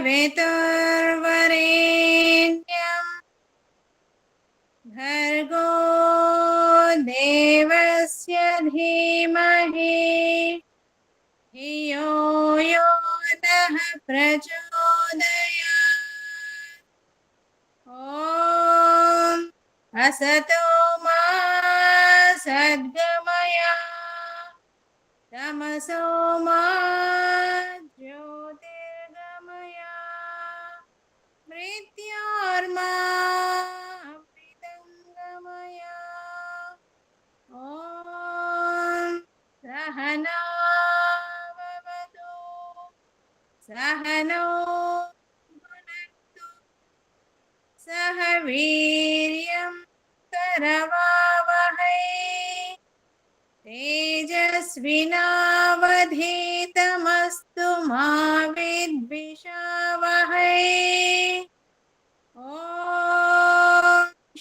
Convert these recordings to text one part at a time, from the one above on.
सवितुर्वरेण्यं भर्गो देवस्य धीमहि धियो यो नः प्रचोदयात्। ॐ असतो मा सद्गमय तमसो मा ज्योतिर्गमय मृत्योर्मा अमृतंगमय। ॐ सहना भवतु सहनौ भुनक्तु सह वीर्यं करवावहै तेजस्विनावधीतमस्तु मा विद्विषावहै। ॐ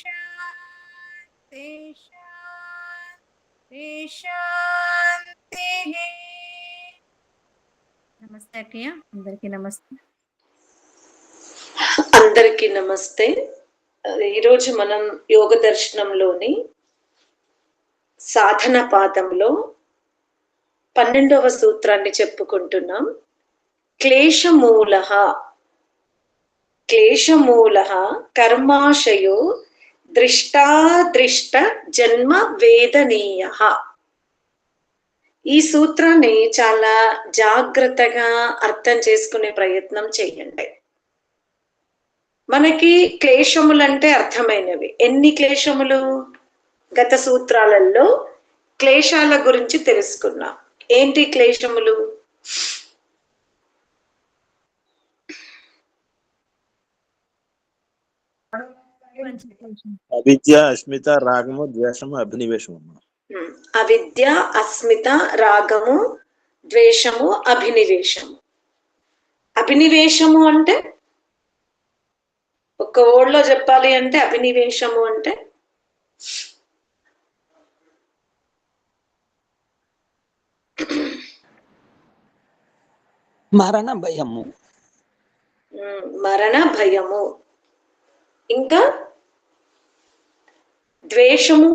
शान्ति शान्ति शान्तिः। నమస్తే అక్కయ్య, అందరికీ నమస్తే. అందరికీ నమస్తే. ఈరోజు మనం యోగ దర్శనంలోని సాధన పాదంలో 12వ సూత్రాన్ని చెప్పుకుంటున్నాం. క్లేశమూలః కర్మాశయో దృష్టాదృష్ట జన్మ వేదనీయః. ఈ సూత్రాన్ని చాలా జాగ్రత్తగా అర్థం చేసుకునే ప్రయత్నం చేయండి. మనకి క్లేశములంటే అర్థమైనవి. ఎన్ని క్లేశములు? గత సూత్రాలలో క్లేశాల గురించి తెలుసుకున్నాం. ఏంటి క్లేశములు? అవిద్య, అస్మిత, రాగము, ద్వేషము, అభినివేశము. అవిద్య, అస్మిత, రాగము, ద్వేషము, అభినివేశము. అభినివేశము అంటే ఒక్క వర్డ్లో చెప్పాలి అంటే అభినివేశము అంటే మరణ భయము. మరణ భయము. ఇంకా ద్వేషము,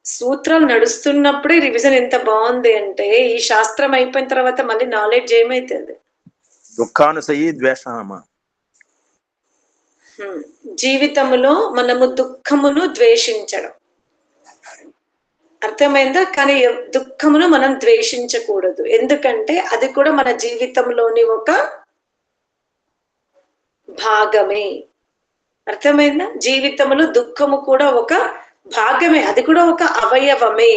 సూత్రాలు నడుస్తున్నప్పుడే రివిజన్ ఎంత బాగుంది అంటే ఈ శాస్త్రం అయిపోయిన తర్వాత మళ్ళీ నాలెడ్జ్ ఏమైతుంది? దుఃఖానుసయి ద్వేషమ. జీవితంలో మనము దుఃఖమును ద్వేషించడం అర్థమైందా? కానీ దుఃఖమును మనం ద్వేషించకూడదు. ఎందుకంటే అది కూడా మన జీవితంలోని ఒక భాగమే. అర్థమైందా? జీవితంలో దుఃఖము కూడా ఒక భాగమే, అది కూడా ఒక అవయవమే.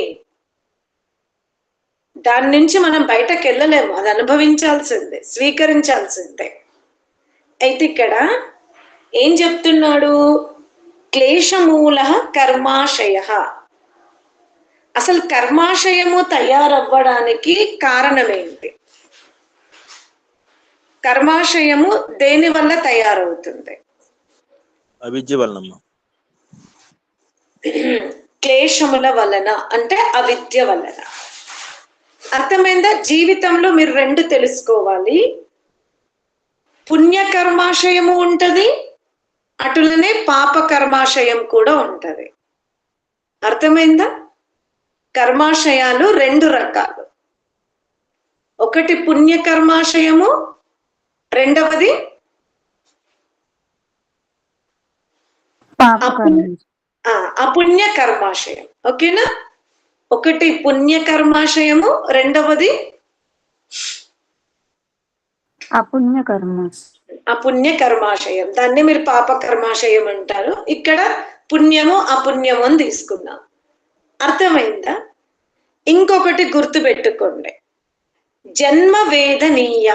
దాని నుంచి మనం బయటకు వెళ్ళలేము, అది అనుభవించాల్సిందే, స్వీకరించాల్సిందే. అయితే ఇక్కడ ఏం చెప్తున్నాడు? క్లేశమూల కర్మాశయ. అసలు కర్మాశయము తయారవ్వడానికి కారణం ఏంటి? కర్మాశయము దేని వల్ల తయారవుతుంది? అవిద్య వలన. క్లేశముల వలన అంటే అవిద్య వలన. అర్థమైందా? జీవితంలో మీరు రెండు తెలుసుకోవాలి. పుణ్య కర్మాశయము ఉంటది, అటులనే పాప కర్మాశయం కూడా ఉంటది. అర్థమైందా? కర్మాశయాలు రెండు రకాలు. ఒకటి పుణ్య కర్మాశయము, రెండవది అపుణ్య కర్మాశయం. ఓకేనా? ఒకటి పుణ్య కర్మాశయము, రెండవది అపుణ్య కర్మాశయం. దాన్ని మీరు పాప కర్మాశయం అంటారు. ఇక్కడ పుణ్యము అపుణ్యము అని తీసుకున్నాం. అర్థమైందా? ఇంకొకటి గుర్తు పెట్టుకోండి, జన్మ వేదనీయ.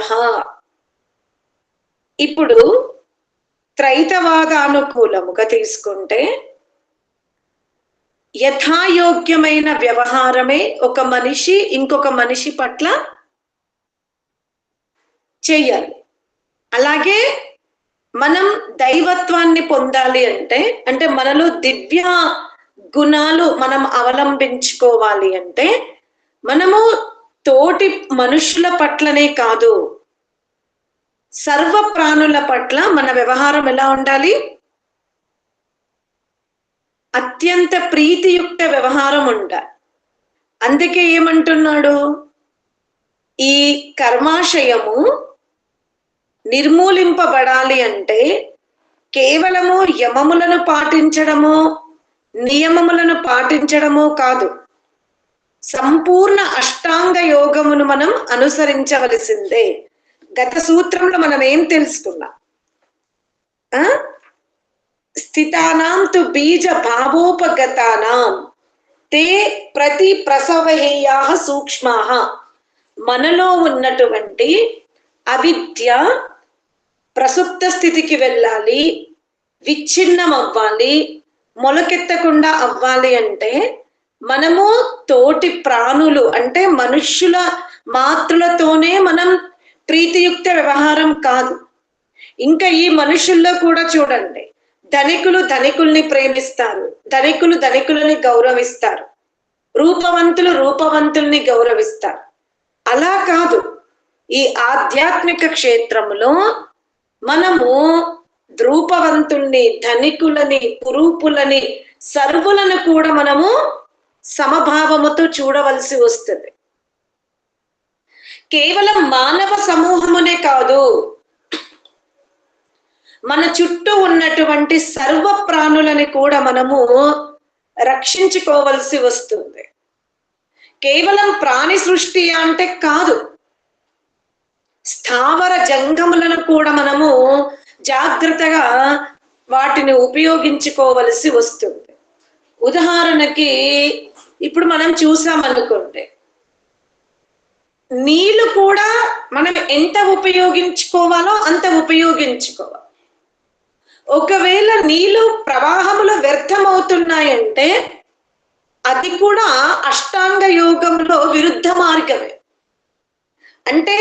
ఇప్పుడు త్రైతవాదానుకూలముగా తీసుకుంటే యథాయోగ్యమైన వ్యవహారమే ఒక మనిషి ఇంకొక మనిషి పట్ల చెయ్యాలి. అలాగే మనం దైవత్వాన్ని పొందాలి అంటే మనలో దివ్య గుణాలు మనం అవలంబించుకోవాలి అంటే మనము తోటి మనుషుల పట్లనే కాదు, సర్వ ప్రాణుల పట్ల మన వ్యవహారం ఎలా ఉండాలి? అత్యంత ప్రీతియుక్త వ్యవహారం ఉండాలి. అందుకే ఏమంటున్నాడు, ఈ కర్మాశయము నిర్మూలింపబడాలి అంటే కేవలము యమములను పాటించడమో నియమములను పాటించడమో కాదు, సంపూర్ణ అష్టాంగ యోగమును మనం అనుసరించవలసిందే. గత సూత్రంలో మనం ఏం తెలుసుకున్నాం? స్థితానాం తు బీజ భావోపగతానాం తే ప్రతి ప్రసవహేయా సూక్ష్మాః. మనలో ఉన్నటువంటి అవిద్య ప్రసుప్త స్థితికి వెళ్ళాలి, విచ్ఛిన్నం అవ్వాలి, మొలకెత్తకుండా అవ్వాలి అంటే మనము తోటి ప్రాణులు అంటే మనుష్యుల మాతృలతోనే మనం ప్రీతియుక్త వ్యవహారం కాదు. ఇంకా ఈ మనుషుల్లో కూడా చూడండి, ధనికులు ధనికుల్ని ప్రేమిస్తారు, ధనికులు ధనికులని గౌరవిస్తారు, రూపవంతులు రూపవంతుల్ని గౌరవిస్తారు. అలా కాదు, ఈ ఆధ్యాత్మిక క్షేత్రంలో మనము రూపవంతుల్ని ధనికులని కురూపులని సర్వులను కూడా మనము సమభావముతో చూడవలసి వస్తుంది. కేవలం మానవ సమూహమునే కాదు, మన చుట్టూ ఉన్నటువంటి సర్వ ప్రాణులని కూడా మనము రక్షించుకోవలసి వస్తుంది. కేవలం ప్రాణి సృష్టి అంటే కాదు, స్థావర జంగములను కూడా మనము జాగ్రత్తగా వాటిని ఉపయోగించుకోవలసి వస్తుంది. ఉదాహరణకి ఇప్పుడు మనం చూసామనుకోండి, నీళ్లు కూడా మనం ఎంత ఉపయోగించుకోవాలో అంత ఉపయోగించుకోవాలి. ఒకవేళ నీళ్లు ప్రవాహములో వ్యర్థమవుతున్నాయంటే అది కూడా అష్టాంగ యోగంలో విరుద్ధ మార్గమే. అంటే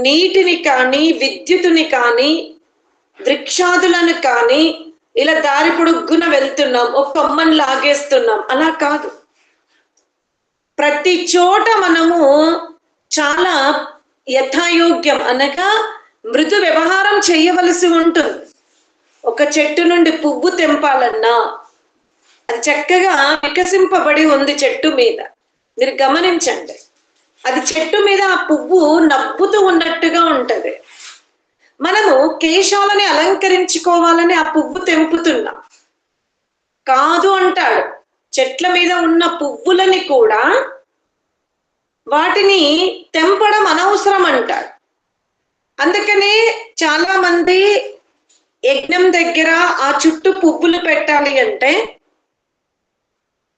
నీటిని కానీ విద్యుత్తుని కానీ వృక్షాదులను కానీ ఇలా దారి పొడుగున వెళ్తున్నాం, ఒక కొమ్మని లాగేస్తున్నాం, అలా కాదు. ప్రతి చోట మనము చాలా యథాయోగ్యం అనగా మృదు వ్యవహారం చేయవలసి ఉంటుంది. ఒక చెట్టు నుండి పువ్వు తెంపాలన్నా అది చక్కగా వికసింపబడి ఉంది చెట్టు మీద, మీరు గమనించండి, అది చెట్టు మీద ఆ పువ్వు నవ్వుతూ ఉన్నట్టుగా ఉంటది. మనము కేశాలని అలంకరించుకోవాలని ఆ పువ్వు తెంపుతున్నాం కాదు అంటాడు. చెట్ల మీద ఉన్న పువ్వులని కూడా వాటిని తెంపడం అనవసరం అంటాడు. అందుకనే చాలా మంది యజ్ఞం దగ్గర ఆ చుట్టూ పువ్వులు పెట్టాలి అంటే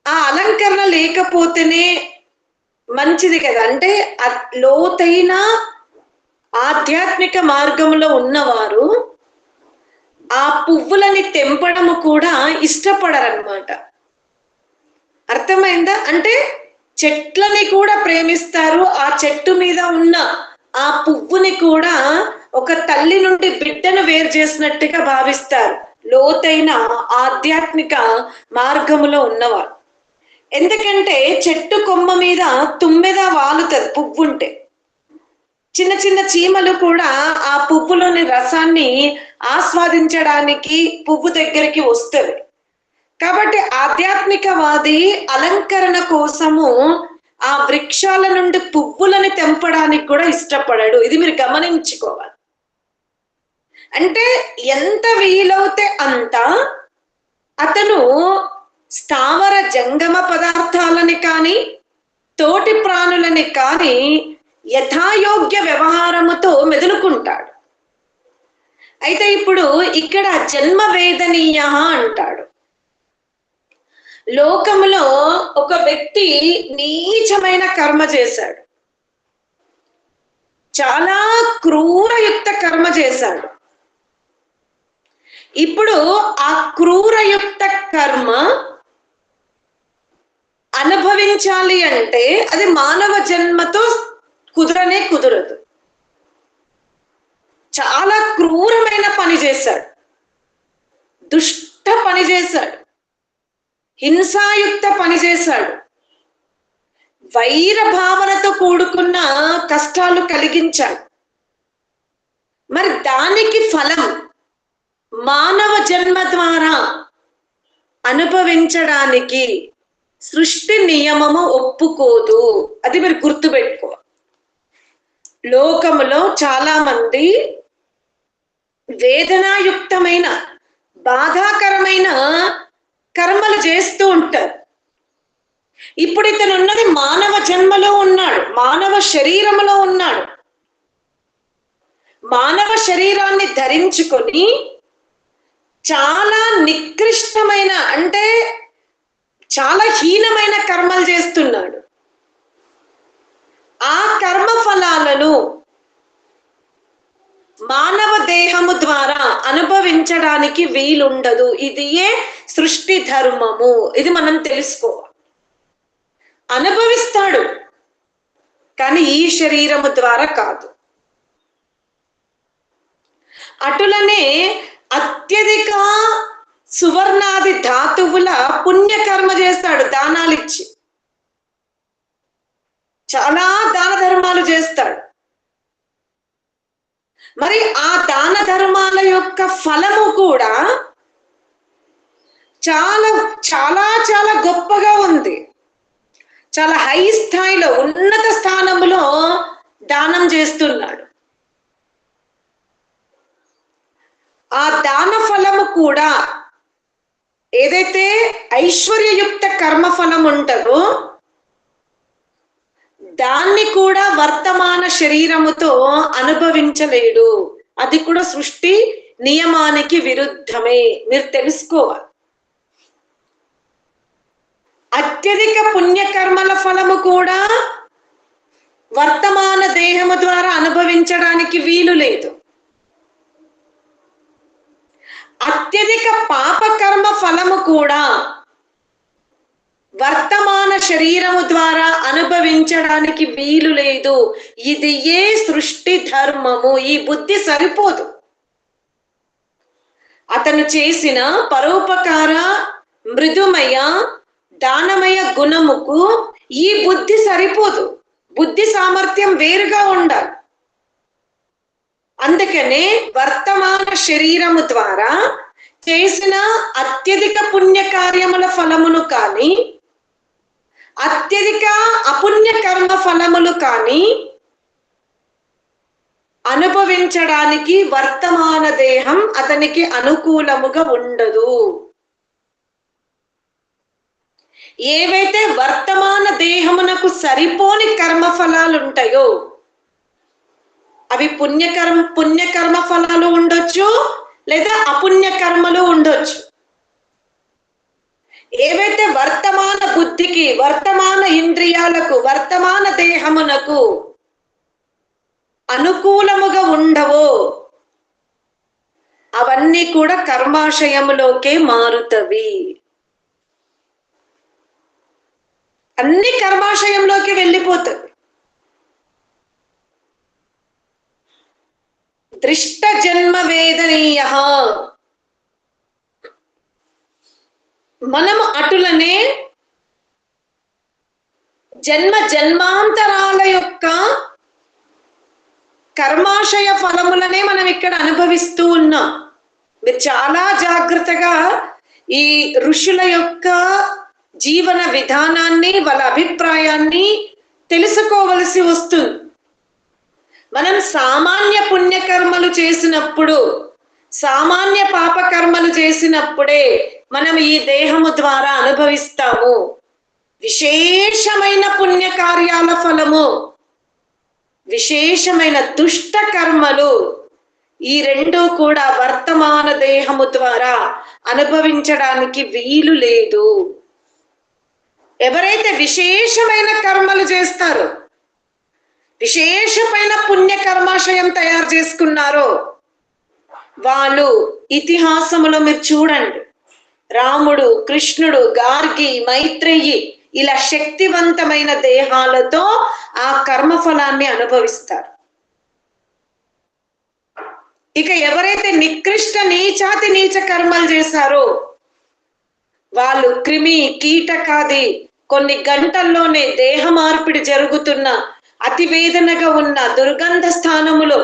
ఆ అలంకరణ లేకపోతేనే మంచిది కదా. అంటే లోతైన ఆధ్యాత్మిక మార్గంలో ఉన్నవారు ఆ పువ్వులని తెంపడము కూడా ఇష్టపడరన్నమాట. అర్థమైందా? అంటే చెట్లని కూడా ప్రేమిస్తారు, ఆ చెట్టు మీద ఉన్న ఆ పువ్వుని కూడా ఒక తల్లి నుండి బిడ్డను వేరు చేసినట్టుగా భావిస్తారు లోతైన ఆధ్యాత్మిక మార్గములో ఉన్నవారు. ఎందుకంటే చెట్టు కొమ్మ మీద తుమ్మెద వాలుతుంది పువ్వుంటే, చిన్న చిన్న చీమలు కూడా ఆ పువ్వులోని రసాన్ని ఆస్వాదించడానికి పువ్వు దగ్గరికి వస్తుంది. కాబట్టి ఆధ్యాత్మికవాది అలంకరణ కోసము ఆ వృక్షాల నుండి పువ్వులని తెంపడానికి కూడా ఇష్టపడాడు. ఇది మీరు గమనించుకోవాలి. అంటే ఎంత వీలవుతే అంత అతను స్థావర జంగమ పదార్థాలని కానీ తోటి ప్రాణులని కానీ యథాయోగ్య వ్యవహారముతో మెదులుకుంటాడు. అయితే ఇప్పుడు ఇక్కడ జన్మ వేదనీయ అంటాడు. లోకములో ఒక వ్యక్తి నీచమైన కర్మ చేశాడు, చాలా క్రూరయుక్త కర్మ చేశాడు. ఇప్పుడు ఆ క్రూరయుక్త కర్మ అనుభవించాలి అంటే అది మానవ జన్మతో కుదరనే కుదరదు. చాలా క్రూరమైన పని చేశాడు, దుష్ట పని చేశాడు, హింసాయుక్త పని చేశాడు, వైర భావనతో కూడుకున్న కష్టాలు కలిగించాడు. మరి దానికి ఫలం మానవ జన్మ ద్వారా అనుభవించడానికి సృష్టి నియమము ఒప్పుకోదు. అది మీరు గుర్తుపెట్టుకో. లోకములో చాలా మంది వేదనాయుక్తమైన బాధాకరమైన కర్మలు చేస్తూ ఉంటారు. ఇప్పుడు ఇతను ఉన్నది మానవ జన్మలో ఉన్నాడు, మానవ శరీరంలో ఉన్నాడు. మానవ శరీరాన్ని ధరించుకొని చాలా నికృష్టమైన అంటే చాలా హీనమైన కర్మలు చేస్తున్నాడు. ఆ కర్మ ఫలాలను మానవ దేహము ద్వారా అనుభవించడానికి వీలుండదు. ఇది ఏ సృష్టి ధర్మము. ఇది మనం తెలుసుకోవాలి. అనుభవిస్తాడు కానీ ఈ శరీరము ద్వారా కాదు. అటులనే అత్యధిక సువర్ణాది ధాతువుల పుణ్యకర్మ చేస్తాడు, దానాలిచ్చి చాలా దాన ధర్మాలు చేస్తాడు. మరి ఆ దాన ధర్మాల యొక్క ఫలము కూడా చాలా చాలా చాలా గొప్పగా ఉంది. చాలా హై స్థాయిలో ఉన్నత స్థానంలో దానం చేస్తున్నాడు. ఆ దాన ఫలము కూడా ఏదైతే ఐశ్వర్యయుక్త కర్మ ఫలం ఉంటుందో దాన్ని కూడా వర్తమాన శరీరముతో అనుభవించలేడు. అది కూడా సృష్టి నియమానికి విరుద్ధమే. మీరు తెలుసుకోవాలి. అత్యధిక పుణ్యకర్మల ఫలము కూడా వర్తమాన దేహము ద్వారా అనుభవించడానికి వీలు లేదు. అత్యధిక పాపకర్మ ఫలము కూడా వర్తమాన శరీరము ద్వారా అనుభవించడానికి వీలు లేదు. ఇది ఏ సృష్టి ధర్మము. ఈ బుద్ధి సరిపోదు. అతను చేసిన పరోపకార మృదుమయ దానమయ గుణముకు ఈ బుద్ధి సరిపోదు. బుద్ధి సామర్థ్యం వేరుగా ఉండాలి. అందుకనే వర్తమాన శరీరము ద్వారా చేసిన అత్యధిక పుణ్య కార్యముల ఫలమును కానీ అత్యధిక అపుణ్య కర్మ ఫలములు కానీ అనుభవించడానికి వర్తమాన దేహం అతనికి అనుకూలముగా ఉండదు. ఏవైతే వర్తమాన దేహమునకు సరిపోని కర్మ ఫలాలు ఉంటాయో అవి పుణ్యకర్మ ఫలాలు ఉండొచ్చు, లేదా అపుణ్య కర్మలు ఉండొచ్చు. ఏవైతే వర్తమాన బుద్ధికి, వర్తమాన ఇంద్రియాలకు, వర్తమాన దేహమునకు అనుకూలముగా ఉండవో అవన్నీ కూడా కర్మాశయములోకే మారుతవి. అన్ని కర్మాశయంలోకి వెళ్ళిపోతుంది. దృష్ట జన్మ వేదనీయ. మనము అటులనే జన్మాంతరాల యొక్క కర్మాశయ ఫలములనే మనం ఇక్కడ అనుభవిస్తూ ఉన్నాం. మీరు చాలా జాగ్రత్తగా ఈ ఋషుల యొక్క జీవన విధానాన్ని, వాళ్ళ అభిప్రాయాన్ని తెలుసుకోవలసి వస్తుంది. మనం సామాన్య పుణ్యకర్మలు చేసినప్పుడు, సామాన్య పాపకర్మలు చేసినప్పుడే మనం ఈ దేహము ద్వారా అనుభవిస్తాము. విశేషమైన పుణ్యకార్యాల ఫలము, విశేషమైన దుష్ట కర్మలు, ఈ రెండు కూడా వర్తమాన దేహము ద్వారా అనుభవించడానికి వీలు లేదు. ఎవరైతే విశేషమైన కర్మలు చేస్తారో, విశేషమైన పుణ్య కర్మాశయం తయారు చేసుకున్నారో వాళ్ళు ఇతిహాసములో మీరు చూడండి, రాముడు, కృష్ణుడు, గార్గి, మైత్రేయి ఇలా శక్తివంతమైన దేహాలతో ఆ కర్మఫలాన్ని అనుభవిస్తారు. ఇక ఎవరైతే నికృష్ట నీచాతి నీచ కర్మలు చేశారో వాళ్ళు క్రిమి కీటకాది కొన్ని గంటల్లోనే దేహ మార్పిడి జరుగుతున్న అతివేదనగా ఉన్న దుర్గంధ స్థానములో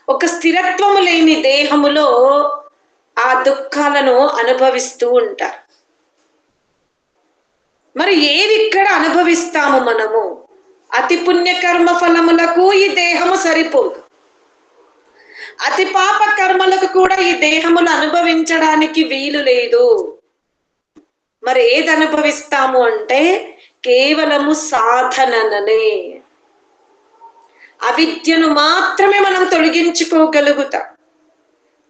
ఒక స్థిరత్వము లేని దేహములో ఆ దుఃఖాలను అనుభవిస్తూ ఉంటారు. మరి ఏవి ఇక్కడ అనుభవిస్తాము మనము? అతి పుణ్యకర్మ ఫలములకు ఈ దేహము సరిపోదు, అతి పాప కర్మలకు కూడా ఈ దేహములు అనుభవించడానికి వీలు లేదు. మరి ఏది అనుభవిస్తాము అంటే కేవలము సాధననే, అవిద్యను మాత్రమే మనం తొలగించుకోగలుగుతాం.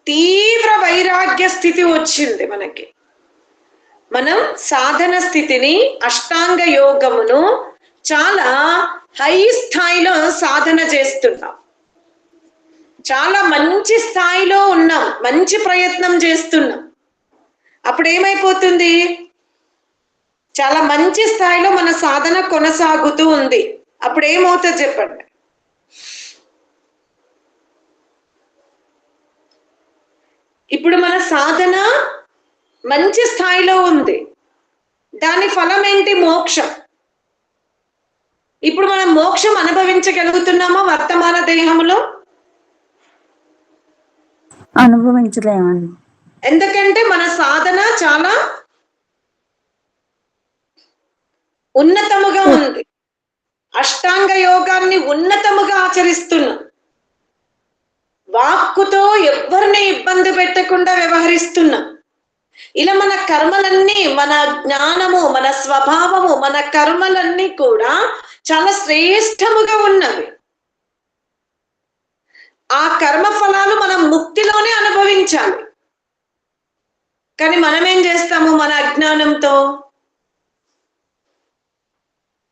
తీవ్ర వైరాగ్య స్థితి వచ్చింది మనకి. మనం సాధన స్థితిని, అష్టాంగ యోగమును చాలా హై స్థాయిలో సాధన చేస్తున్నాం, చాలా మంచి స్థాయిలో ఉన్నాం, మంచి ప్రయత్నం చేస్తున్నాం. అప్పుడు ఏమైపోతుంది? చాలా మంచి స్థాయిలో మన సాధన కొనసాగుతూ ఉంది. అప్పుడు ఏమవుతుంది చెప్పండి? ఇప్పుడు మన సాధన మంచి స్థాయిలో ఉంది, దాని ఫలం ఏంటి? మోక్షం. ఇప్పుడు మనం మోక్షం అనుభవించగలుగుతున్నామా వర్తమాన దేహంలో? అనుభవించలేమండి. ఎందుకంటే మన సాధన చాలా ఉన్నతముగా ఉంది, అష్టాంగ యోగాన్ని ఉన్నతముగా ఆచరిస్తున్నాం, వాక్కుతో ఎవరిని ఇబ్బంది పెట్టకుండా వ్యవహరిస్తున్నాం. ఇలా మన కర్మలన్నీ, మన జ్ఞానము, మన స్వభావము, మన కర్మలన్నీ కూడా చాలా శ్రేష్టముగా ఉన్నవి. ఆ కర్మ ఫలాలు మనం ముక్తిలోనే అనుభవించాలి. కానీ మనం ఏం చేస్తాము? మన అజ్ఞానంతో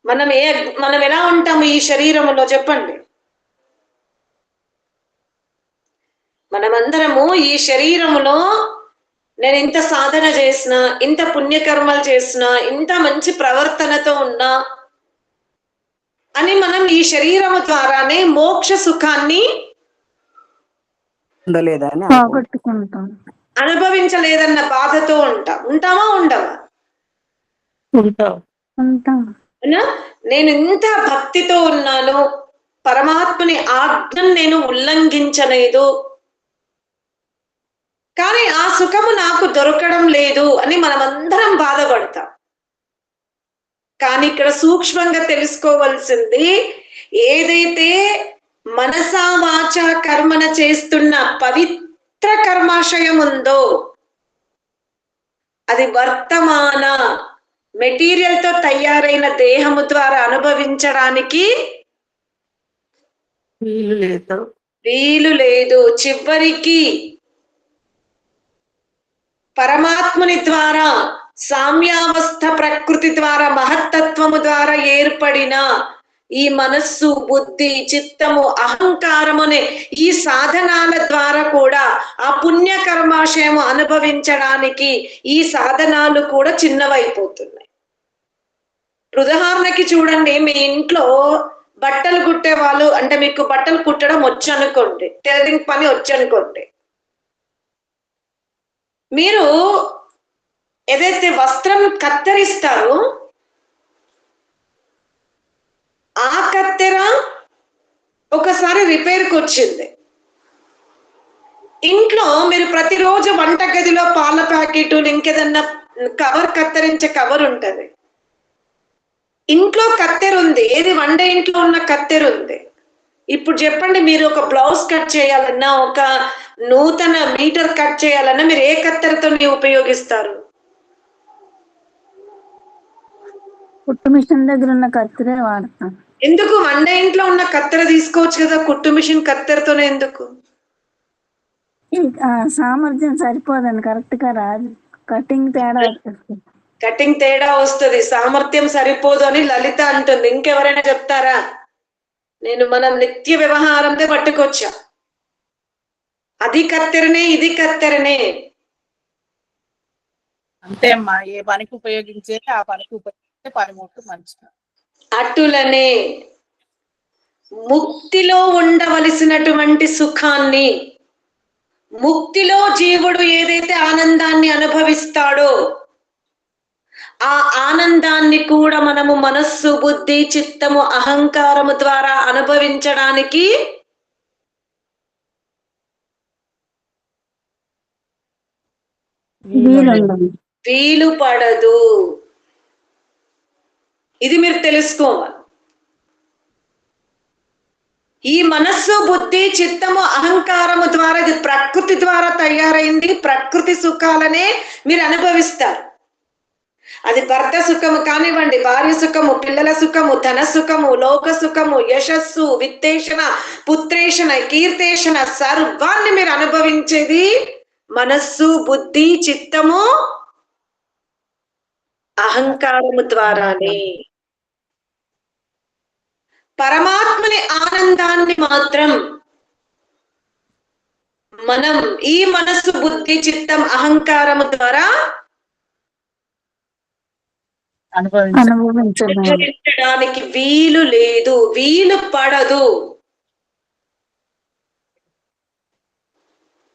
మనం ఎలా ఉంటాము ఈ శరీరములో చెప్పండి? మనమందరము ఈ శరీరములో నేను ఇంత సాధన చేసిన, ఇంత పుణ్యకర్మలు చేసిన, ఇంత మంచి ప్రవర్తనతో ఉన్నా అని మనం ఈ శరీరము ద్వారానే మోక్ష సుఖాన్ని పోగొట్టుకుంటాం, అనుభవించలేదన్న బాధతో ఉంటామా? ఉండవా? ఉంటాం. నేను ఇంత భక్తితో ఉన్నాను, పరమాత్మని ఆజ్ఞను నేను ఉల్లంఘించలేదు, కానీ ఆ సుఖము నాకు దొరకడం లేదు అని మనమందరం బాధపడతాం. కానీ ఇక్కడ సూక్ష్మంగా తెలుసుకోవాల్సింది, ఏదైతే మనసా వాచ కర్మన చేస్తున్న పవిత్ర కర్మాశయం ఉందో అది వర్తమాన మెటీరియల్ తో తయారైన దేహము ద్వారా అనుభవించడానికి వీలు లేదు. చివరికి పరమాత్ముని ద్వారా, సామ్యావస్థ ప్రకృతి ద్వారా, మహత్తత్వము ద్వారా ఏర్పడిన ఈ మనస్సు, బుద్ధి, చిత్తము, అహంకారము అనే ఈ సాధనాల ద్వారా కూడా ఆ పుణ్యకర్మాశయము అనుభవించడానికి ఈ సాధనాలు కూడా చిన్నవైపోతున్నాయి. ఉదాహరణకి చూడండి, మీ ఇంట్లో బట్టలు కుట్టే వాళ్ళు, అంటే మీకు బట్టలు కుట్టడం వచ్చు అనుకోండి, టైలరింగ్ పని వచ్చు అనుకోండి, మీరు ఏదైతే వస్త్రం కత్తరిస్తారో ఆ కత్తెర ఒకసారి రిపేర్కి వచ్చింది. ఇంట్లో మీరు ప్రతిరోజు వంట గదిలో పాల ప్యాకెట్, ఇంకేదన్నా కవర్, కత్తరించే కవర్ ఉంటది. ఇంట్లో కత్తెర ఉంది, ఏది? వంట ఇంట్లో ఉన్న కత్తెర ఉంది. ఇప్పుడు చెప్పండి, మీరు ఒక బ్లౌజ్ కట్ చేయాలన్నా, ఒక నూతన మీటర్ కట్ చేయాలన్నా మీరు ఏ కత్తెరతో ఉపయోగిస్తారు? కుట్టు మిషన్ దగ్గర ఉన్న కత్తెరే వాడతాం. ఎందుకు? వంట ఇంట్లో ఉన్న కత్తెర తీసుకోవచ్చు కదా, కుట్టు మిషన్ కత్తెరతోనే ఎందుకు? సామర్థ్యం సరిపోదండి, కరెక్ట్ గా రాదు, కటింగ్ తేడా వస్తుంది. కటింగ్ తేడా వస్తుంది, సామర్థ్యం సరిపోదు అని లలిత అంటుంది. ఇంకెవరైనా చెప్తారా? నేను మనం నిత్య వ్యవహారంతో పట్టుకొచ్చా, అది కత్తెరనే, ఇది కత్తెరనే. అంతే అమ్మా, ఏ పనికి ఉపయోగించే ఆ పనికి ఉపయోగించే పనిముట్టు మంచిగా. అటులనే ముక్తిలో ఉండవలసినటువంటి సుఖాన్ని, ముక్తిలో జీవుడు ఏదైతే ఆనందాన్ని అనుభవిస్తాడో ఆ ఆనందాన్ని కూడా మనము మనస్సు, బుద్ధి, చిత్తము, అహంకారము ద్వారా అనుభవించడానికి వీలుండదు. వీలు పడదు. ఇది మీరు తెలుసుకోవాలి. ఈ మనస్సు, బుద్ధి, చిత్తము, అహంకారము ద్వారా ఇది ప్రకృతి ద్వారా తయారైంది. ప్రకృతి సుఖాలనే మీరు అనుభవిస్తారు. అది భర్త సుఖము కానివ్వండి, భార్య సుఖము, పిల్లల సుఖము, ధన సుఖము, లోక సుఖము, యశస్సు, విత్తేషణ, పుత్రేషణ, కీర్తేషణ, సర్వాన్ని మీరు అనుభవించేది మనస్సు, బుద్ధి, చిత్తము, అహంకారము ద్వారానే. పరమాత్మని ఆనందాన్ని మాత్రం మనం ఈ మనస్సు, బుద్ధి, చిత్తం, అహంకారము ద్వారా అనుభవించడానికి వీలు లేదు, వీలు పడదు.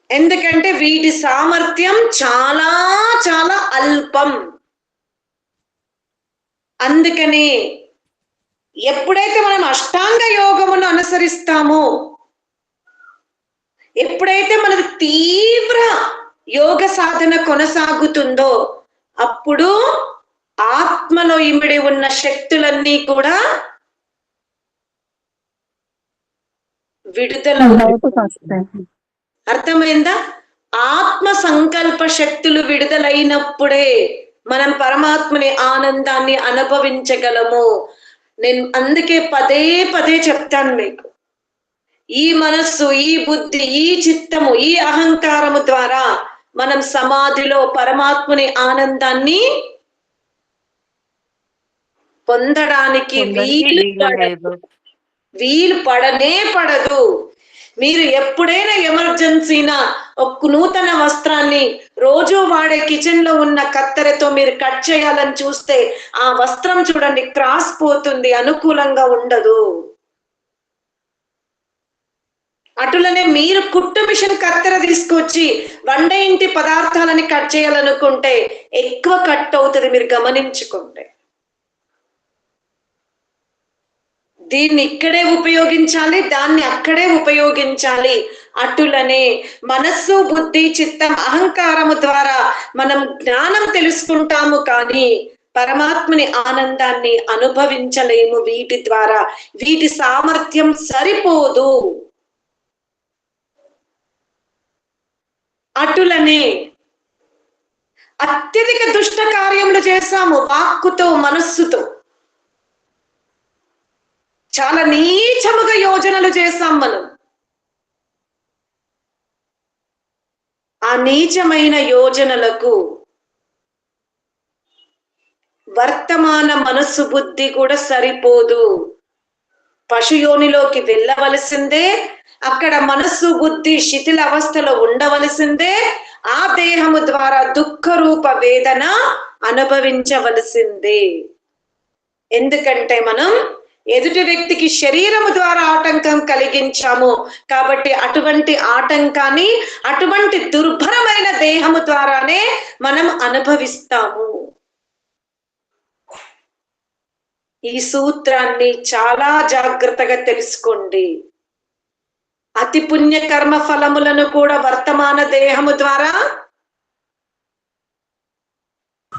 ఎందుకంటే వీటి సామర్థ్యం చాలా చాలా అల్పం. అందుకని ఎప్పుడైతే మనం అష్టాంగ యోగమును అనుసరిస్తామో, ఎప్పుడైతే మనది తీవ్ర యోగ సాధన కొనసాగుతుందో, అప్పుడు ఆత్మలో ఇమిడి ఉన్న శక్తులన్నీ కూడా విడుదల. అర్థమైందా? ఆత్మ సంకల్ప శక్తులు విడుదలైనప్పుడే మనం పరమాత్మని ఆనందాన్ని అనుభవించగలము. నేను అందుకే పదే పదే చెప్తాను మీకు, ఈ మనస్సు, ఈ బుద్ధి, ఈ చిత్తము, ఈ అహంకారము ద్వారా మనం సమాధిలో పరమాత్మని ఆనందాన్ని పొందడానికి వీలు పడనే పడదు. మీరు ఎప్పుడైనా ఎమర్జెన్సీనా ఒక నూతన వస్త్రాన్ని రోజు వాడే కిచెన్ లో ఉన్న కత్తెరతో మీరు కట్ చేయాలని చూస్తే ఆ వస్త్రం చూడండి క్రాస్ పోతుంది, అనుకూలంగా ఉండదు. అటులనే మీరు కుట్టు మిషన్ కత్తెర తీసుకొచ్చి వంట ఇంటి పదార్థాలని కట్ చేయాలనుకుంటే ఎక్కువ కట్ అవుతుంది, మీరు గమనించుకుంటే. దీన్ని ఇక్కడే ఉపయోగించాలి, దాన్ని అక్కడే ఉపయోగించాలి. అటులనే మనస్సు, బుద్ధి, చిత్తం, అహంకారము ద్వారా మనం జ్ఞానం తెలుసుకుంటాము, కానీ పరమాత్మని ఆనందాన్ని అనుభవించలేము. వీటి ద్వారా వీటి సామర్థ్యం సరిపోదు. అటులనే అత్యధిక దుష్ట కార్యములు చేశాము వాక్కుతో, మనస్సుతో. చాలా నీచముగా యోజనలు చేశాం మనం. ఆ నీచమైన యోజనలకు వర్తమాన మనస్సు, బుద్ధి కూడా సరిపోదు. పశుయోనిలోకి వెళ్ళవలసిందే, అక్కడ మనస్సు, బుద్ధి శిథిల అవస్థలో ఉండవలసిందే, ఆ దేహము ద్వారా దుఃఖ రూప వేదన అనుభవించవలసిందే. ఎందుకంటే మనం ఎదుటి వ్యక్తికి శరీరము ద్వారా ఆటంకం కలిగించాము కాబట్టి అటువంటి ఆటంకాన్ని, అటువంటి దుర్భరమైన దేహము ద్వారానే మనం అనుభవిస్తాము. ఈ సూత్రాన్ని చాలా జాగ్రత్తగా తెలుసుకోండి. అతి పుణ్య కర్మ ఫలములను కూడా వర్తమాన దేహము ద్వారా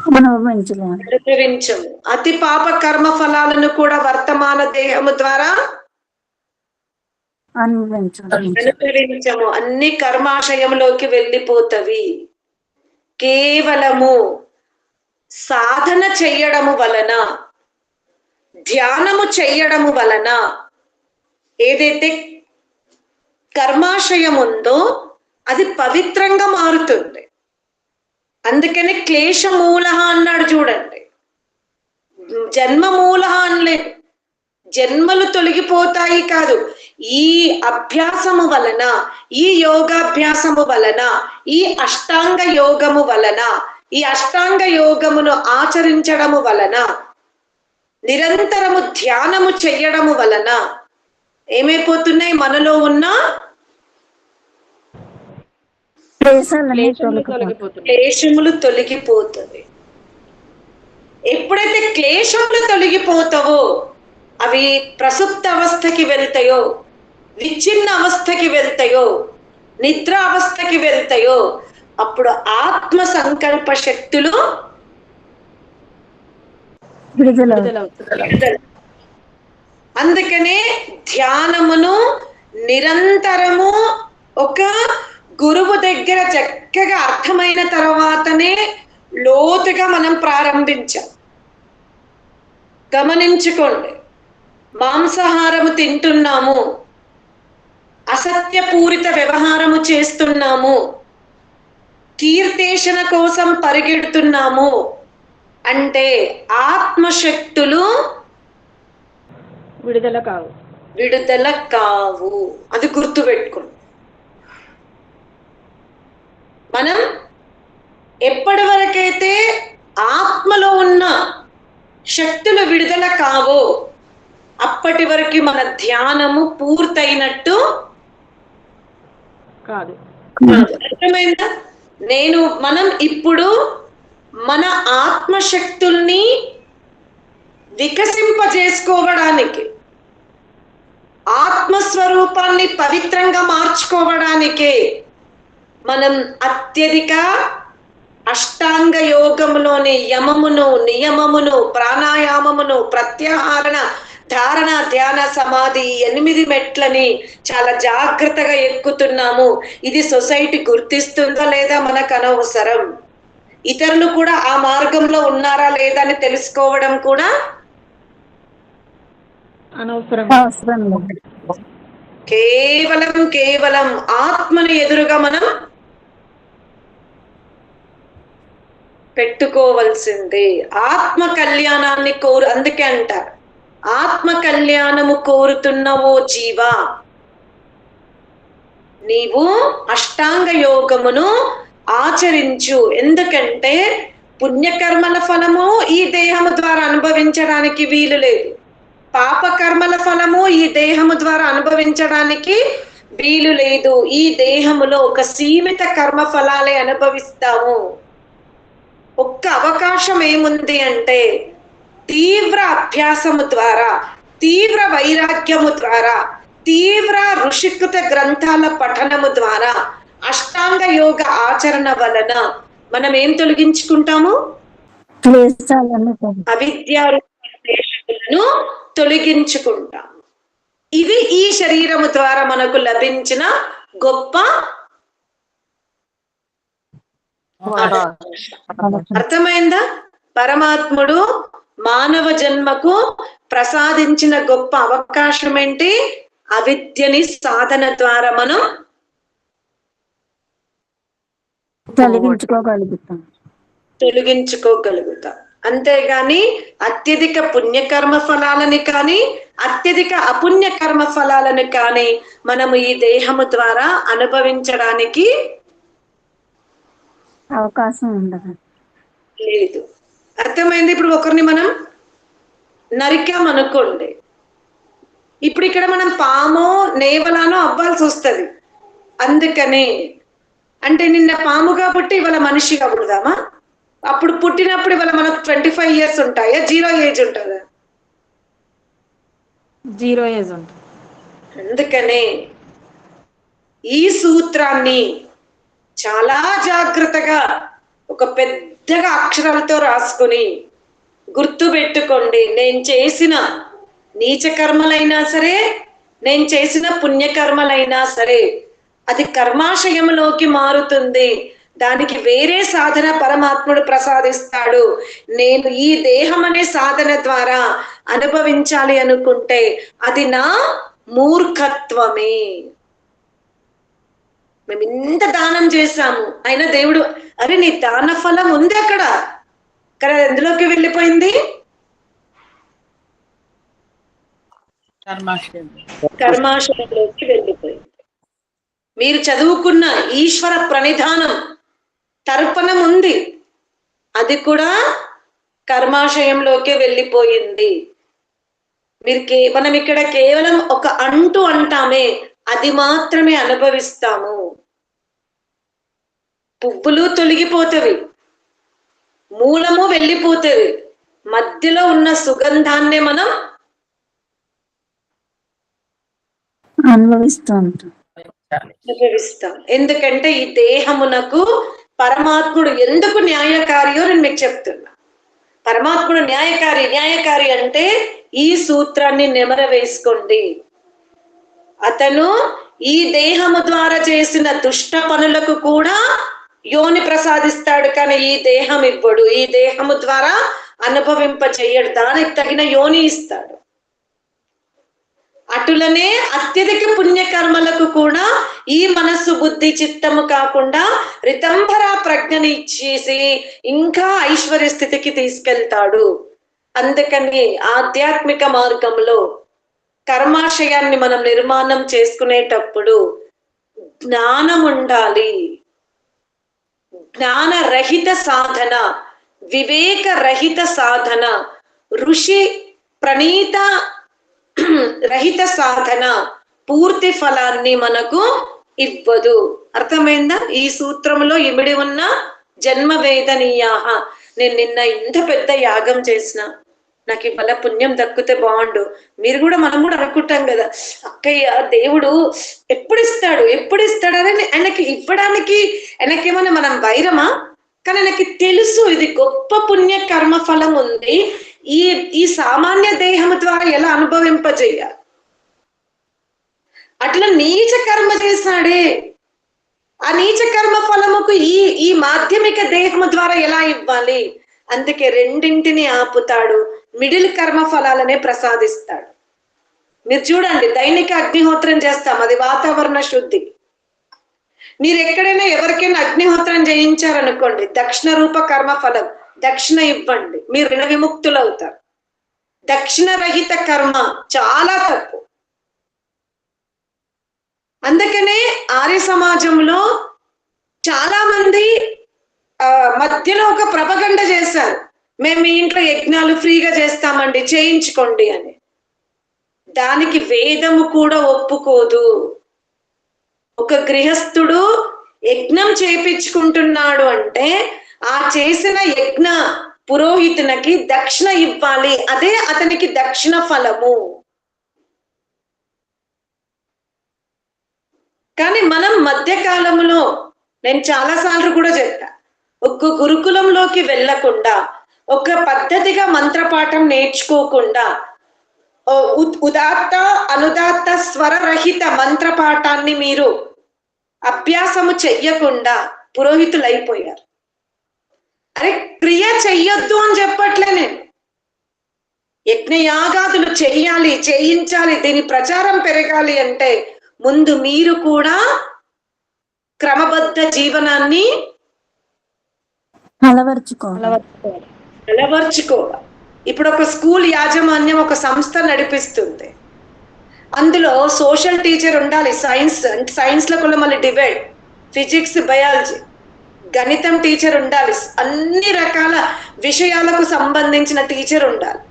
అనుభవించము. అతి పాప కర్మ ఫలాలను కూడా వర్తమాన దేహము ద్వారా అనుభవించము. అన్ని కర్మాశయంలోకి వెళ్ళిపోతవి. కేవలము సాధన చెయ్యడము వలన, ధ్యానము చెయ్యడము వలన ఏదైతే కర్మాశయం ఉందో అది పవిత్రంగా మారుతుంది. అందుకని క్లేశమూల అన్నాడు చూడండి, జన్మమూల అనలేదు. జన్మలు తొలగిపోతాయి కాదు, ఈ అభ్యాసము వలన, ఈ యోగాభ్యాసము వలన, ఈ అష్టాంగ యోగము వలన, ఈ అష్టాంగ యోగమును ఆచరించడము వలన, నిరంతరము ధ్యానము చెయ్యడము వలన ఏమైపోతున్నాయి? మనలో ఉన్న క్లేశములు తొలగిపోతుంది. ఎప్పుడైతే క్లేశములు తొలగిపోతావో అవి ప్రసుప్త అవస్థకి వెళ్తాయో, విచ్ఛిన్న అవస్థకి వెళ్తాయో, నిద్ర అవస్థకి వెళ్తాయో, అప్పుడు ఆత్మ సంకల్ప శక్తులు విడుదల అందుకనే ధ్యానమును నిరంతరము ఒక గురువు దగ్గర చక్కగా అర్థమైన తర్వాతనే లోతుగా మనం ప్రారంభించాం. గమనించుకోండి, మాంసాహారము తింటున్నాము, అసత్యపూరిత వ్యవహారము చేస్తున్నాము, కీర్తేషణ కోసం పరిగెడుతున్నాము అంటే ఆత్మశక్తులు విడుదల కావు. అది గుర్తుపెట్టుకోండి. మనం ఎప్పటి వరకైతే ఆత్మలో ఉన్న శక్తులు విడుదల కావో అప్పటి వరకు మన ధ్యానము పూర్తయినట్టు కాదు. అర్థమైందా? మనం ఇప్పుడు మన ఆత్మశక్తుల్ని వికసింపజేసుకోవడానికి, ఆత్మస్వరూపాన్ని పవిత్రంగా మార్చుకోవడానికే మనం అత్యధిక అష్టాంగ యోగములోని యమమును, నియమమును, ప్రాణాయామమును, ప్రత్యాహారణ, ధారణ, ధ్యాన, సమాధి 8 మెట్లని చాలా జాగ్రత్తగా ఎక్కుతున్నాము. ఇది సొసైటీ గుర్తిస్తుందా లేదా మనకు అనవసరం. ఇతరులు కూడా ఆ మార్గంలో ఉన్నారా లేదా అని తెలుసుకోవడం కూడా అనవసరం. కేవలం ఆత్మను ఎదురుగా మనం పెట్టుకోవలసిందే. ఆత్మ కళ్యాణాన్ని అందుకే అంటారు, ఆత్మ కళ్యాణము కోరుతున్నవో జీవా, నీవు అష్టాంగ యోగమును ఆచరించు. ఎందుకంటే పుణ్యకర్మల ఫలము ఈ దేహము ద్వారా అనుభవించడానికి వీలు లేదు, పాపకర్మల ఫలము ఈ దేహము ద్వారా అనుభవించడానికి వీలు లేదు. ఈ దేహములో ఒక సీమిత కర్మ ఫలాలే అనుభవిస్తాము. ఒక్క అవకాశం ఏముంది అంటే తీవ్ర అభ్యాసము ద్వారా, తీవ్ర వైరాగ్యము ద్వారా, తీవ్ర ఋషికృత గ్రంథాల పఠనము ద్వారా, అష్టాంగ యోగ ఆచరణ వలన మనం ఏం తొలగించుకుంటాము? అవిద్యారూపేషములను తొలగించుకుంటాము. ఇది ఈ శరీరము ద్వారా మనకు లభించిన గొప్ప అర్థమైందా? పరమాత్ముడు మానవ జన్మకు ప్రసాదించిన గొప్ప అవకాశం ఏంటి? అవిద్యని సాధన ద్వారా మనం తొలగించుకోగలుగుతాం. అంతేగాని అత్యధిక పుణ్యకర్మ ఫలాలని కానీ అత్యధిక అపుణ్య కర్మ ఫలాలను కానీ మనము ఈ దేహము ద్వారా అనుభవించడానికి అవకాశం ఉండదు, లేదు. అర్థమైంది? ఇప్పుడు ఒకరిని మనం నరికామనుకోండి, ఇప్పుడు ఇక్కడ మనం పామో నేవలానో అవ్వాల్సి వస్తుంది. అందుకనే అంటే నిన్న పాముగా పుట్టి ఇవాళ మనిషిగా పుడదామా? అప్పుడు పుట్టినప్పుడు ఇవాళ మనకు 25 years ఉంటాయా? 0 age ఉంటుందా? 0 age ఉంటుంది. అందుకనే ఈ సూత్రాన్ని చాలా జాగ్రత్తగా ఒక పెద్దగా అక్షరాలతో రాసుకుని గుర్తు పెట్టుకోండి. నేను చేసిన నీచ కర్మలైనా సరే, నేను చేసిన పుణ్యకర్మలైనా సరే, అది కర్మాశయంలోకి మారుతుంది. దానికి వేరే సాధన పరమాత్ముడు ప్రసాదిస్తాడు. నేను ఈ దేహం అనే సాధన ద్వారా అనుభవించాలి అనుకుంటే అది నా మూర్ఖత్వమే. మేము ఇంత దానం చేశాము, అయినా దేవుడు అరే నీ దాన ఫలం ఉంది అక్కడ ఎందులోకి వెళ్ళిపోయింది? కర్మాశయంలోకి వెళ్ళిపోయింది. మీరు చదువుకున్న ఈశ్వర ప్రణిధానం తర్పణం ఉంది, అది కూడా కర్మాశయంలోకి వెళ్ళిపోయింది. మనం ఇక్కడ కేవలం ఒక అంటూ అంటామే, అది మాత్రమే అనుభవిస్తాము. పువ్వులు తొలగిపోతవి, మూలము వెళ్ళిపోతుంది, మధ్యలో ఉన్న సుగంధాన్నే మనం అనుభవిస్తూ ఉంటాం. అనుభవిస్తాం. ఎందుకంటే ఈ దేహమునకు పరమాత్ముడు ఎందుకు న్యాయకారియో నేను మీకు చెప్తున్నా. పరమాత్ముడు న్యాయకారి అంటే ఈ సూత్రాన్ని నెమర వేసుకోండి. అతను ఈ దేహము ద్వారా చేసిన దుష్ట పనులకు కూడా యోని ప్రసాదిస్తాడు, కానీ ఈ దేహం ఇవ్వడు. ఈ దేహము ద్వారా అనుభవింప చెయ్యడు, దానికి తగిన యోని ఇస్తాడు. అటులనే అత్యధిక పుణ్యకర్మలకు కూడా ఈ మనస్సు బుద్ధి చిత్తము కాకుండా రితంబర ప్రజ్ఞని ఇచ్చేసి ఇంకా ఐశ్వర్య స్థితికి తీసుకెళ్తాడు. అందుకని ఆధ్యాత్మిక మార్గంలో కర్మాశయాన్ని మనం నిర్మాణం చేసుకునేటప్పుడు జ్ఞానం ఉండాలి. జ్ఞానరహిత సాధన, వివేక రహిత సాధన, ఋషి ప్రణీత రహిత సాధన పూర్తి ఫలాన్ని మనకు ఇవ్వదు. అర్థమైందా? ఈ సూత్రంలో ఇమిడి ఉన్న జన్మ వేదనీయాహ. నేను నిన్న ఇంత పెద్ద యాగం చేసిన, నాకు ఇవాళ పుణ్యం దక్కితే బాగుండు. మీరు కూడా, మనం కూడా అనుకుంటాం కదా, అక్కయ్య దేవుడు ఎప్పుడు ఇస్తాడు అని. ఆయనకి ఇవ్వడానికి ఆయనకేమైనా మనం వైరమా? కానీ ఆయనకి తెలుసు ఇది గొప్ప పుణ్య కర్మ ఫలం ఉంది, ఈ సామాన్య దేహము ద్వారా ఎలా అనుభవింపజేయాలి. అట్లా నీచ కర్మ చేశాడే, ఆ నీచ కర్మ ఫలముకు ఈ మాధ్యమిక దేహము ద్వారా ఎలా ఇవ్వాలి. అందుకే రెండింటిని ఆపుతాడు, మిడిల్ కర్మ ఫలాలనే ప్రసాదిస్తాడు. మీరు చూడండి, దైనిక అగ్నిహోత్రం చేస్తాం, అది వాతావరణ శుద్ధి. మీరు ఎక్కడైనా ఎవరికైనా అగ్నిహోత్రం చేయించారనుకోండి, దక్షిణ రూప కర్మ ఫలం, దక్షిణ ఇవ్వండి, మీరు రుణ విముక్తులు అవుతారు. దక్షిణ రహిత కర్మ చాలా తప్పు. అందుకనే ఆర్య సమాజంలో చాలా మంది మధ్యలో ఒక ప్రపగండ చేశారు, మేము మీ ఇంట్లో యజ్ఞాలు ఫ్రీగా చేస్తామండి, చేయించుకోండి అని. దానికి వేదము కూడా ఒప్పుకోదు. ఒక గృహస్థుడు యజ్ఞం చేయించుకుంటున్నాడు అంటే ఆ చేసిన యజ్ఞ పురోహితునికి దక్షిణ ఇవ్వాలి, అదే అతనికి దక్షిణ ఫలము. కానీ మనం మధ్యకాలంలో, నేను చాలా సార్లు కూడా చెప్పా, ఒక గురుకులంలోకి వెళ్ళకుండా, ఒక పద్ధతిగా మంత్రపాఠం నేర్చుకోకుండా, ఉదాత్త అనుదాత్త స్వరరహిత మంత్రపాఠాన్ని మీరు అభ్యాసము చెయ్యకుండా పురోహితులు అయిపోయారు. అరే, క్రియ చెయ్యొద్దు అని చెప్పట్లే నేను. యజ్ఞయాగాదులు చెయ్యాలి, చేయించాలి, దీని ప్రచారం పెరగాలి అంటే ముందు మీరు కూడా క్రమబద్ధ జీవనాన్ని అలవర్చుకోవాలి. ఇప్పుడు ఒక స్కూల్ యాజమాన్యం ఒక సంస్థ నడిపిస్తుంది, అందులో సోషల్ టీచర్ ఉండాలి, సైన్స్ లో కూడా మళ్ళీ డివైడ్, ఫిజిక్స్ బయాలజీ, గణితం టీచర్ ఉండాలి, అన్ని రకాల విషయాలకు సంబంధించిన టీచర్ ఉండాలి.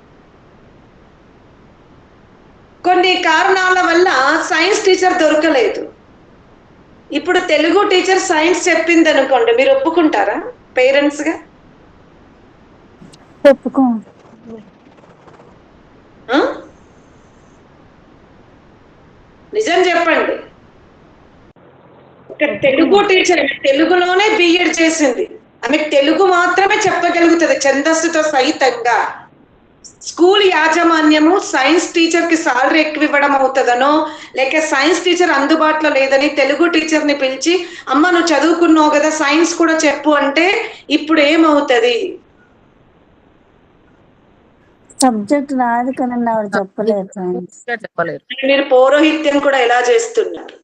కొన్ని కారణాల వల్ల సైన్స్ టీచర్ దొరకలేదు. ఇప్పుడు తెలుగు టీచర్ సైన్స్ చెప్పింది అనుకోండి, మీరు ఒప్పుకుంటారా పేరెంట్స్ గా? నిజం చెప్పండి. ఒక తెలుగు టీచర్ తెలుగులోనే బిఎడ్ చేసింది, ఆమె తెలుగు మాత్రమే చెప్పగలుగుతుంది ఛందస్సుతో సహితంగా. స్కూల్ యాజమాన్యము సైన్స్ టీచర్ కి సాలరీ ఎక్కువ ఇవ్వడం అవుతుందనో, లేక సైన్స్ టీచర్ అందుబాటులో లేదని తెలుగు టీచర్ ని పిలిచి, అమ్మ నువ్వు చదువుకున్నావు కదా సైన్స్ కూడా చెప్పు అంటే ఇప్పుడు ఏమవుతుంది? సబ్జెక్ట్ రాదు కదండి, ఆవిడ చెప్పలేరు. మీరు పౌరోహిత్యం కూడా ఎలా చేస్తున్నారు?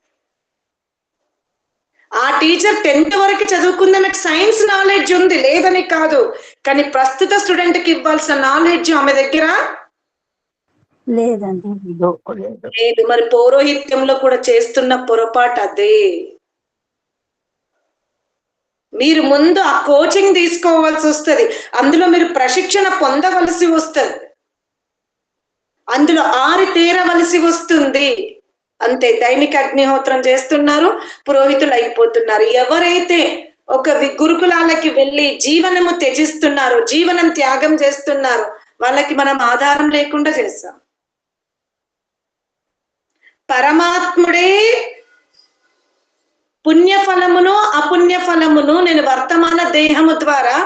ఆ టీచర్ 10th వరకు చదువుకుంది, ఆమెకు సైన్స్ నాలెడ్జ్ ఉంది, లేదని కాదు, కానీ ప్రస్తుత స్టూడెంట్ కి ఇవ్వాల్సిన నాలెడ్జ్ ఆమె దగ్గర లేదు. మరి పౌరోహిత్యంలో కూడా చేస్తున్న పొరపాటు అదే. మీరు ముందు ఆ కోచింగ్ తీసుకోవాల్సి వస్తుంది, అందులో మీరు ప్రశిక్షణ పొందవలసి వస్తుంది, అందులో ఆరితేరవలసి వస్తుంది. అంతే. దైనిక అగ్నిహోత్రం చేస్తున్నారు, పురోహితులు అయిపోతున్నారు. ఎవరైతే ఒక గురుకులాలకి వెళ్ళి జీవనము త్యజిస్తున్నారో, జీవనం త్యాగం చేస్తున్నారో, వాళ్ళకి మనం ఆధారం లేకుండా చేస్తాం. పరమాత్ముడే పుణ్యఫలమును అపుణ్యఫలమును నేను వర్తమాన దేహము ద్వారా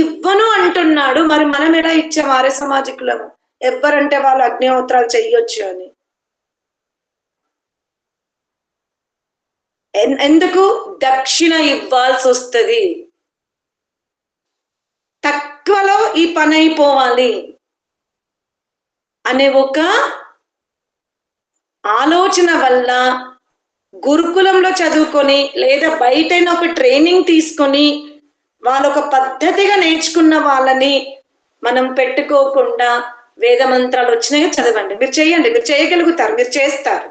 ఇవ్వను అంటున్నాడు. మరి మనం ఎలా ఇచ్చాం ఆర్య సమాజికులము? ఎవ్వరంటే వాళ్ళు అగ్నిహోత్రాలు చెయ్యొచ్చు అని. ఎందుకు దక్షిణ ఇవ్వాల్సి వస్తుంది? తక్కువలో ఈ పని అయిపోవాలి అనే ఒక ఆలోచన వల్ల గురుకులంలో చదువుకొని లేదా బయటైన ఒక ట్రైనింగ్ తీసుకొని వాళ్ళు ఒక పద్ధతిగా నేర్చుకున్న వాళ్ళని మనం పెట్టుకోకుండా వేద మంత్రాలు వచ్చినాయో చదవండి, మీరు చేయండి, మీరు చేయగలుగుతారు, మీరు చేస్తారు.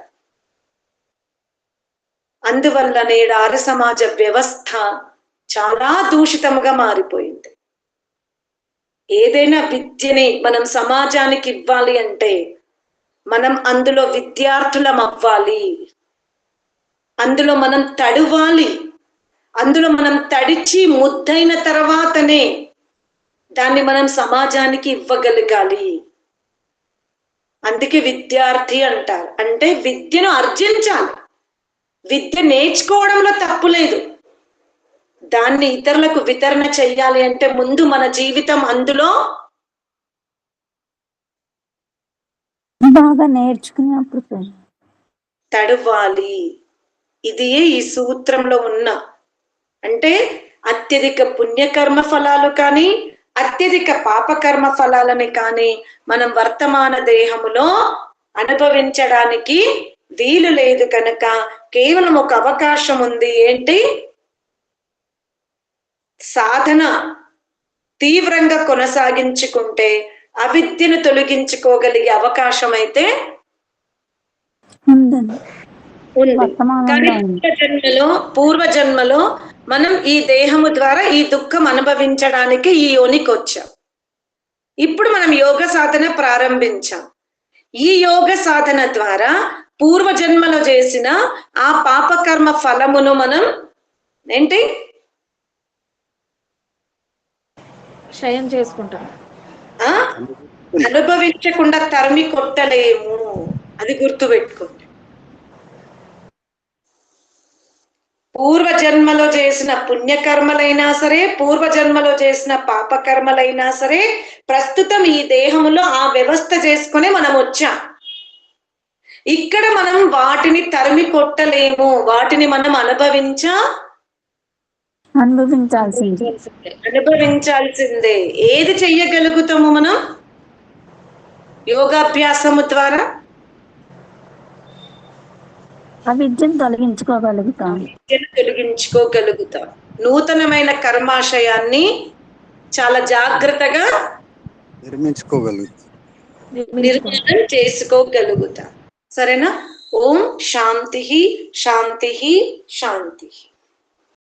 అందువల్ల నేడు ఆర్య సమాజ వ్యవస్థ చాలా దూషితముగా మారిపోయింది. ఏదైనా విద్యని మనం సమాజానికి ఇవ్వాలి అంటే మనం అందులో విద్యార్థులం అవ్వాలి, అందులో మనం తడవాలి, అందులో మనం తడిచి ముద్దైన తర్వాతనే దాన్ని మనం సమాజానికి ఇవ్వగలగాలి. అందుకే విద్యార్థి అంటారు. అంటే విద్యను ఆర్జించాలి, విద్య నేర్చుకోవడంలో తప్పు లేదు. దాన్ని ఇతరులకు వితరణ చెయ్యాలి అంటే ముందు మన జీవితం అందులో బాగా నేర్చుకున్నప్పుడు తడవాలి. ఇది ఈ సూత్రంలో ఉన్న, అంటే అత్యధిక పుణ్యకర్మ ఫలాలు కానీ అత్యధిక పాపకర్మ ఫలాలని కానీ మనం వర్తమాన దేహములో అనుభవించడానికి వీలు లేదు. కనుక కేవలం ఒక అవకాశం ఉంది. ఏంటి? సాధన తీవ్రంగా కొనసాగించుకుంటే అవిద్యను తొలగించుకోగలిగే అవకాశం అయితే ఉంది. కానీ పూర్వజన్మలో మనం ఈ దేహము ద్వారా ఈ దుఃఖం అనుభవించడానికి ఈ యోనికి వచ్చాం. ఇప్పుడు మనం యోగ సాధన ప్రారంభించాం. ఈ యోగ సాధన ద్వారా పూర్వజన్మలో చేసిన ఆ పాపకర్మ ఫలమును మనం ఏంటి క్షయం చేసుకుంటాం, అనుభవించకుండా తరిమి కొట్టలేము. అది గుర్తుపెట్టుకోండి. పూర్వజన్మలో చేసిన పుణ్యకర్మలైనా సరే, పూర్వజన్మలో చేసిన పాపకర్మలైనా సరే, ప్రస్తుతం ఈ దేహంలో ఆ వ్యవస్థ చేసుకుని మనం వచ్చాం. ఇక్కడ మనం వాటిని తరిమి కొట్టలేము, వాటిని మనం అనుభవించాల్సిందే. ఏది చెయ్యగలుగుతాము మనం యోగాభ్యాసము ద్వారా? అవిద్యను తొలగించుకోగలుగుతాం. నూతనమైన కర్మాశయాన్ని చాలా జాగ్రత్తగా నిర్మాణం చేసుకోగలుగుతాం. సరేనా? ఓం శాంతి శాంతి శాంతి.